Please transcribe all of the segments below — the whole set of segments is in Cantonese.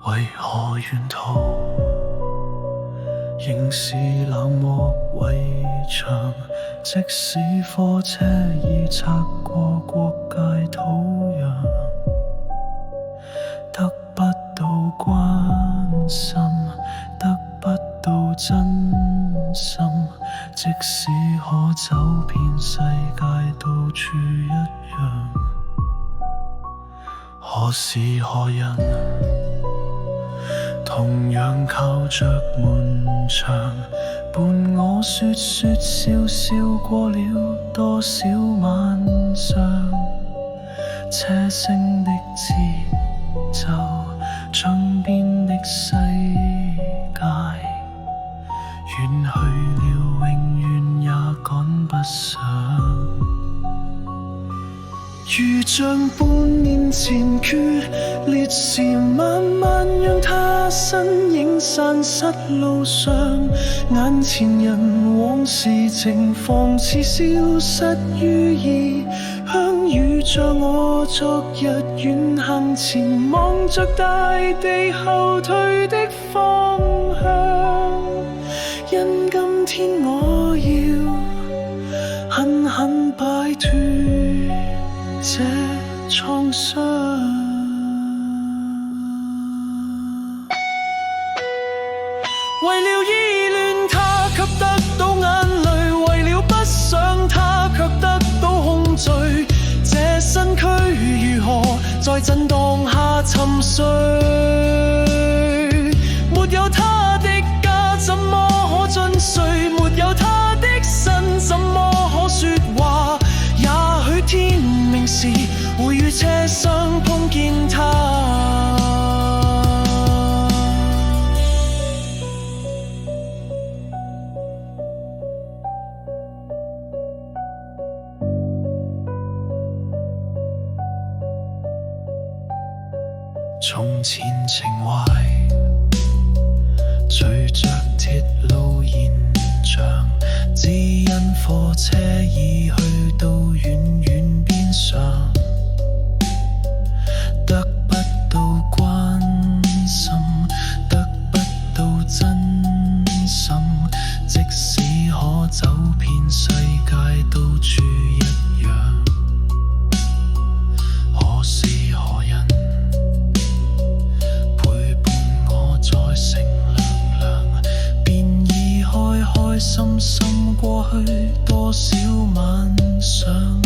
為何沿途仍是冷漠圍牆？即使貨車已擦過國界土壤，得不到關心，得不到真心。即使可走遍世界，到處一樣。何時何人同樣靠着門牆，伴我說說笑笑，過了多少晚上。車聲的節奏，窗邊的世界，遠去了，永遠也趕不上。如像半年前決裂時，慢慢讓它身影散失路上。眼前人往事情況似消失於異鄉，如像我昨日遠行前望着大地後退的方向。因今天我要狠狠擺脫這創傷，為了依戀他卻得到眼淚，為了不想他卻得到控罪。這身軀如何在震盪下沉睡？沒有他的家怎麼可進睡？沒有他的身怎麼可說話？也許天明時會與車廂碰見他。從前情懷隨着鐵路延長，只因貨車已去到遠遠邊上，得不到關心，得不到真心。即使可走遍世界，到處一樣。何時何人陪伴我在乘涼涼，便已開開心心過去多少晚上。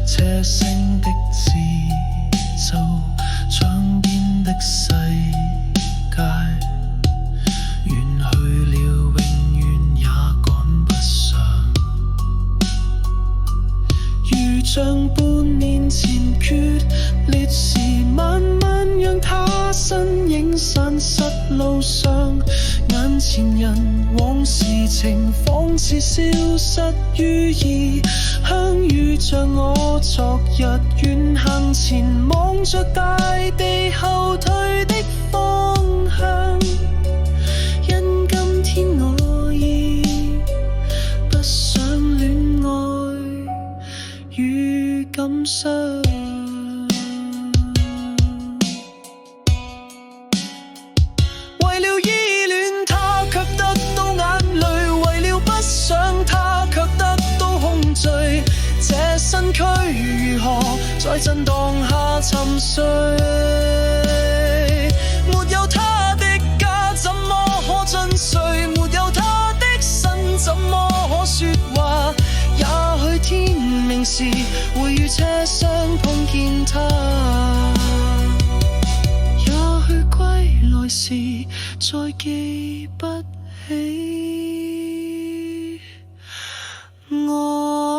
車聲的節奏，窗邊的世界，遠去了，永遠也趕不上。如像半年前決裂時，慢慢讓他身影散失路上。眼前人往事情仿似消失於異鄉，如像我昨日遠行前望着大地後退的方向。因今天我已不想戀愛與感傷。為了依戀他卻得到眼淚，為了不想他卻得到控罪。這身軀如何在震盪下沉睡？沒有他的家怎麼可進睡？沒有他的身怎麼可說話？也許天明時會與車廂碰見他，也許歸來時再記不起我。